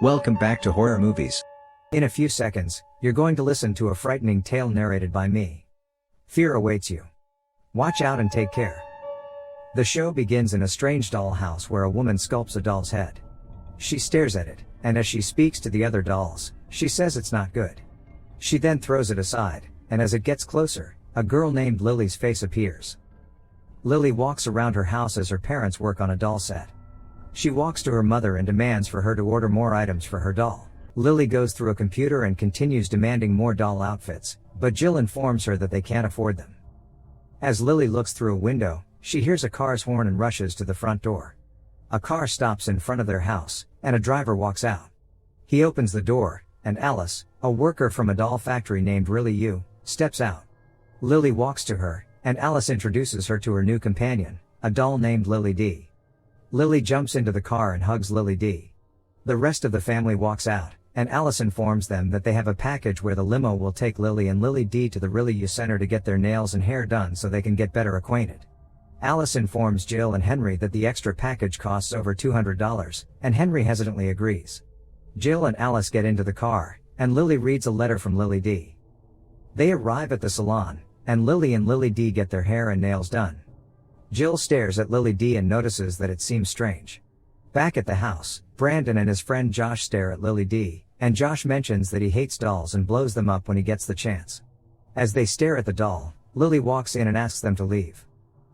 Welcome back to Horror Movies. In a few seconds, you're going to listen to a frightening tale narrated by me. Fear awaits you. Watch out and take care. The show begins in a strange doll house where a woman sculpts a doll's head. She stares at it, and as she speaks to the other dolls, she says it's not good. She then throws it aside, and as it gets closer, a girl named Lily's face appears. Lily walks around her house as her parents work on a doll set. She walks to her mother and demands for her to order more items for her doll. Lily goes through a computer and continues demanding more doll outfits, but Jill informs her that they can't afford them. As Lily looks through a window, she hears a car's horn and rushes to the front door. A car stops in front of their house, and a driver walks out. He opens the door, and Alice, a worker from a doll factory named Really You, steps out. Lily walks to her, and Alice introduces her to her new companion, a doll named Lily D. Lily jumps into the car and hugs Lily D. The rest of the family walks out, and Alice informs them that they have a package where the limo will take Lily and Lily D to the Really You Center to get their nails and hair done so they can get better acquainted. Alice informs Jill and Henry that the extra package costs over $200, and Henry hesitantly agrees. Jill and Alice get into the car, and Lily reads a letter from Lily D. They arrive at the salon, and Lily and Lily D get their hair and nails done. Jill stares at Lily D and notices that it seems strange. Back at the house, Brandon and his friend Josh stare at Lily D, and Josh mentions that he hates dolls and blows them up when he gets the chance. As they stare at the doll, Lily walks in and asks them to leave.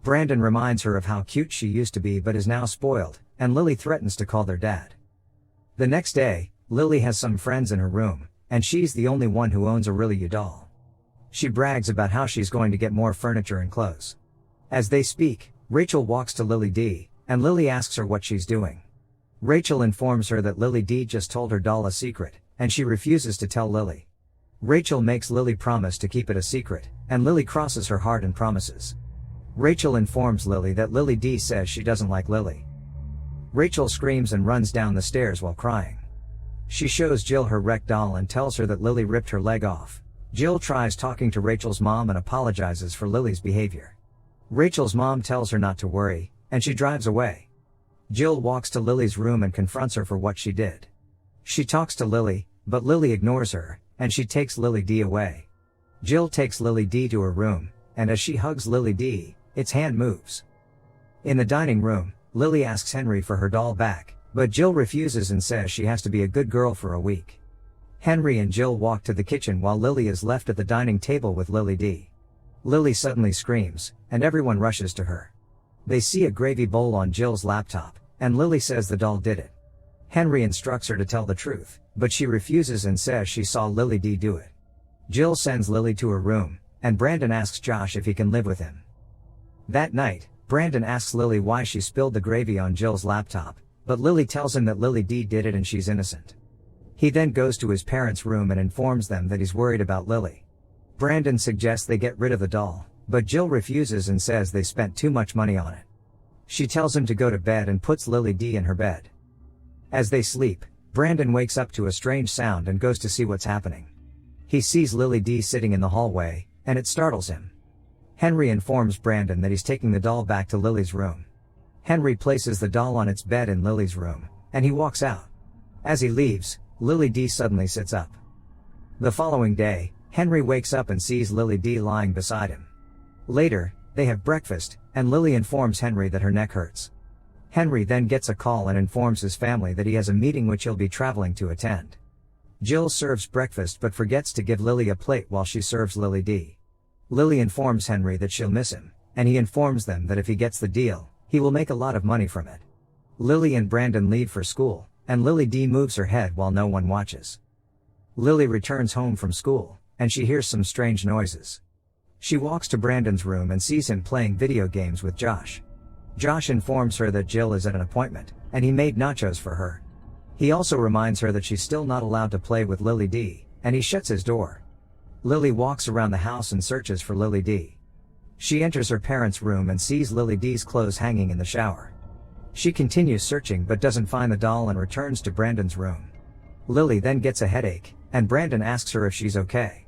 Brandon reminds her of how cute she used to be but is now spoiled, and Lily threatens to call their dad. The next day, Lily has some friends in her room, and she's the only one who owns a Really You doll. She brags about how she's going to get more furniture and clothes. As they speak, Rachel walks to Lily D, and Lily asks her what she's doing. Rachel informs her that Lily D just told her doll a secret, and she refuses to tell Lily. Rachel makes Lily promise to keep it a secret, and Lily crosses her heart and promises. Rachel informs Lily that Lily D says she doesn't like Lily. Rachel screams and runs down the stairs while crying. She shows Jill her wrecked doll and tells her that Lily ripped her leg off. Jill tries talking to Rachel's mom and apologizes for Lily's behavior. Rachel's mom tells her not to worry, and she drives away. Jill walks to Lily's room and confronts her for what she did. She talks to Lily, but Lily ignores her, and she takes Lily D away. Jill takes Lily D to her room, and as she hugs Lily D, its hand moves. In the dining room, Lily asks Henry for her doll back, but Jill refuses and says she has to be a good girl for a week. Henry and Jill walk to the kitchen while Lily is left at the dining table with Lily D. Lily suddenly screams, and everyone rushes to her. They see a gravy bowl on Jill's laptop, and Lily says the doll did it. Henry instructs her to tell the truth, but she refuses and says she saw Lily D do it. Jill sends Lily to her room, and Brandon asks Josh if he can live with him. That night, Brandon asks Lily why she spilled the gravy on Jill's laptop, but Lily tells him that Lily D did it and she's innocent. He then goes to his parents' room and informs them that he's worried about Lily. Brandon suggests they get rid of the doll, but Jill refuses and says they spent too much money on it. She tells him to go to bed and puts Lily D in her bed. As they sleep, Brandon wakes up to a strange sound and goes to see what's happening. He sees Lily D sitting in the hallway, and it startles him. Henry informs Brandon that he's taking the doll back to Lily's room. Henry places the doll on its bed in Lily's room, and he walks out. As he leaves, Lily D suddenly sits up. The following day, Henry wakes up and sees Lily D lying beside him. Later, they have breakfast, and Lily informs Henry that her neck hurts. Henry then gets a call and informs his family that he has a meeting which he'll be traveling to attend. Jill serves breakfast but forgets to give Lily a plate while she serves Lily D. Lily informs Henry that she'll miss him, and he informs them that if he gets the deal, he will make a lot of money from it. Lily and Brandon leave for school, and Lily D moves her head while no one watches. Lily returns home from school, and she hears some strange noises. She walks to Brandon's room and sees him playing video games with Josh. Josh informs her that Jill is at an appointment, and he made nachos for her. He also reminds her that she's still not allowed to play with Lily D, and he shuts his door. Lily walks around the house and searches for Lily D. She enters her parents' room and sees Lily D's clothes hanging in the shower. She continues searching but doesn't find the doll and returns to Brandon's room. Lily then gets a headache, and Brandon asks her if she's okay.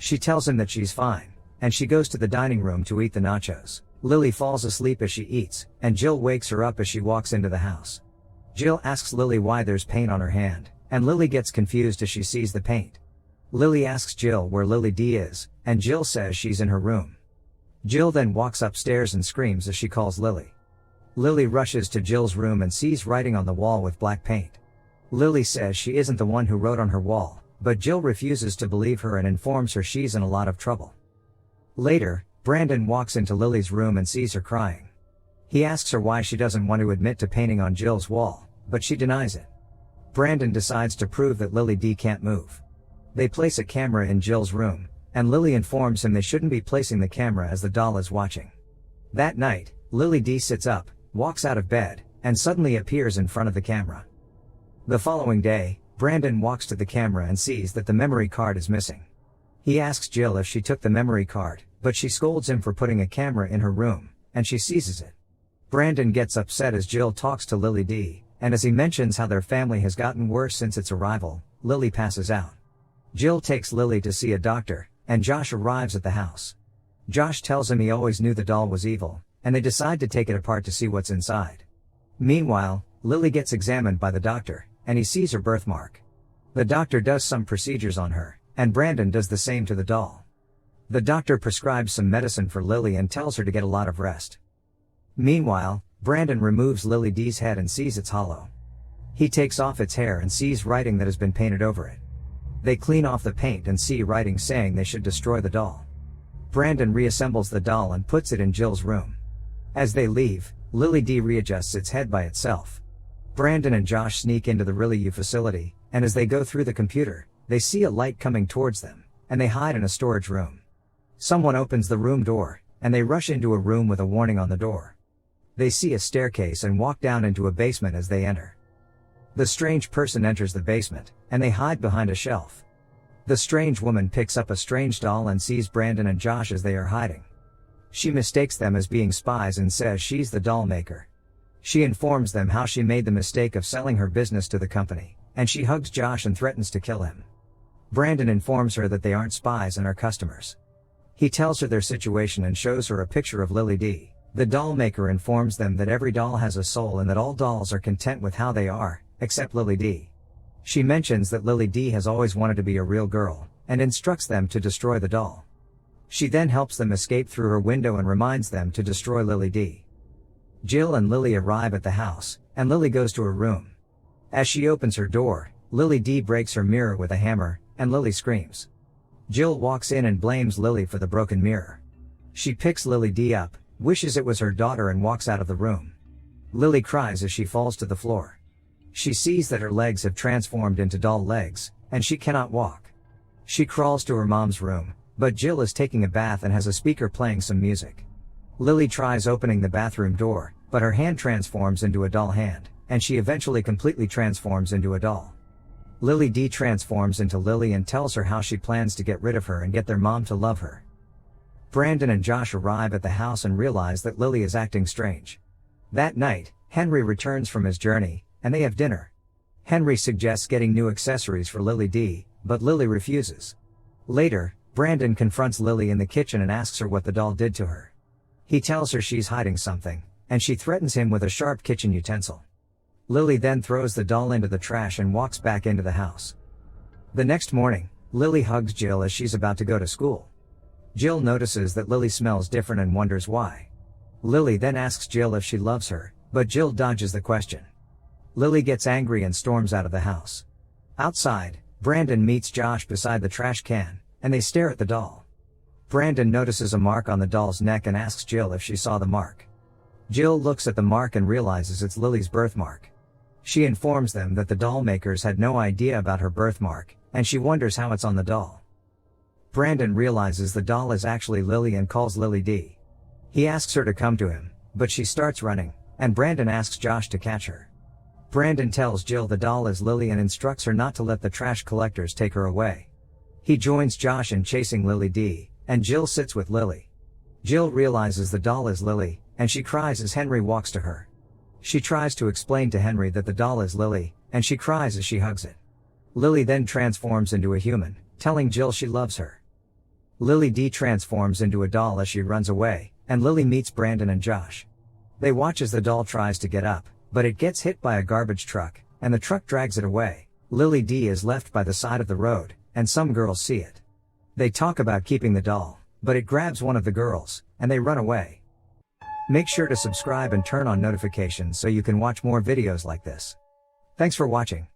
She tells him that she's fine, and she goes to the dining room to eat the nachos. Lily falls asleep as she eats, and Jill wakes her up as she walks into the house. Jill asks Lily why there's pain on her hand, and Lily gets confused as she sees the paint. Lily asks Jill where Lily D is, and Jill says she's in her room. Jill then walks upstairs and screams as she calls Lily. Lily rushes to Jill's room and sees writing on the wall with black paint. Lily says she isn't the one who wrote on her wall, but Jill refuses to believe her and informs her she's in a lot of trouble. Later, Brandon walks into Lily's room and sees her crying. He asks her why she doesn't want to admit to painting on Jill's wall, but she denies it. Brandon decides to prove that Lily D can't move. They place a camera in Jill's room, and Lily informs him they shouldn't be placing the camera as the doll is watching. That night, Lily D sits up, walks out of bed, and suddenly appears in front of the camera. The following day, Brandon walks to the camera and sees that the memory card is missing. He asks Jill if she took the memory card, but she scolds him for putting a camera in her room, and she seizes it. Brandon gets upset as Jill talks to Lily D, and as he mentions how their family has gotten worse since its arrival, Lily passes out. Jill takes Lily to see a doctor, and Josh arrives at the house. Josh tells him he always knew the doll was evil, and they decide to take it apart to see what's inside. Meanwhile, Lily gets examined by the doctor, and he sees her birthmark. The doctor does some procedures on her, and Brandon does the same to the doll. The doctor prescribes some medicine for Lily and tells her to get a lot of rest. Meanwhile, Brandon removes Lily D's head and sees it's hollow. He takes off its hair and sees writing that has been painted over it. They clean off the paint and see writing saying they should destroy the doll. Brandon reassembles the doll and puts it in Jill's room. As they leave, Lily D readjusts its head by itself. Brandon and Josh sneak into the Lily U facility, and as they go through the computer, they see a light coming towards them, and they hide in a storage room. Someone opens the room door, and they rush into a room with a warning on the door. They see a staircase and walk down into a basement as they enter. The strange person enters the basement, and they hide behind a shelf. The strange woman picks up a strange doll and sees Brandon and Josh as they are hiding. She mistakes them as being spies and says she's the doll maker. She informs them how she made the mistake of selling her business to the company, and she hugs Josh and threatens to kill him. Brandon informs her that they aren't spies and are customers. He tells her their situation and shows her a picture of Lily D. The doll maker informs them that every doll has a soul and that all dolls are content with how they are, except Lily D. She mentions that Lily D has always wanted to be a real girl, and instructs them to destroy the doll. She then helps them escape through her window and reminds them to destroy Lily D. Jill and Lily arrive at the house, and Lily goes to her room. As she opens her door, Lily D breaks her mirror with a hammer, and Lily screams. Jill walks in and blames Lily for the broken mirror. She picks Lily D up, wishes it was her daughter and walks out of the room. Lily cries as she falls to the floor. She sees that her legs have transformed into doll legs, and she cannot walk. She crawls to her mom's room, but Jill is taking a bath and has a speaker playing some music. Lily tries opening the bathroom door, but her hand transforms into a doll hand, and she eventually completely transforms into a doll. Lily D transforms into Lily and tells her how she plans to get rid of her and get their mom to love her. Brandon and Josh arrive at the house and realize that Lily is acting strange. That night, Henry returns from his journey, and they have dinner. Henry suggests getting new accessories for Lily D, but Lily refuses. Later, Brandon confronts Lily in the kitchen and asks her what the doll did to her. He tells her she's hiding something, and she threatens him with a sharp kitchen utensil. Lily then throws the doll into the trash and walks back into the house. The next morning, Lily hugs Jill as she's about to go to school. Jill notices that Lily smells different and wonders why. Lily then asks Jill if she loves her, but Jill dodges the question. Lily gets angry and storms out of the house. Outside, Brandon meets Josh beside the trash can, and they stare at the doll. Brandon notices a mark on the doll's neck and asks Jill if she saw the mark. Jill looks at the mark and realizes it's Lily's birthmark. She informs them that the doll makers had no idea about her birthmark, and she wonders how it's on the doll. Brandon realizes the doll is actually Lily and calls Lily D. He asks her to come to him, but she starts running, and Brandon asks Josh to catch her. Brandon tells Jill the doll is Lily and instructs her not to let the trash collectors take her away. He joins Josh in chasing Lily D, and Jill sits with Lily. Jill realizes the doll is Lily, and she cries as Henry walks to her. She tries to explain to Henry that the doll is Lily, and she cries as she hugs it. Lily then transforms into a human, telling Jill she loves her. Lily D transforms into a doll as she runs away, and Lily meets Brandon and Josh. They watch as the doll tries to get up, but it gets hit by a garbage truck, and the truck drags it away. Lily D is left by the side of the road, and some girls see it. They talk about keeping the doll, but it grabs one of the girls, and they run away. Make sure to subscribe and turn on notifications so you can watch more videos like this. Thanks for watching.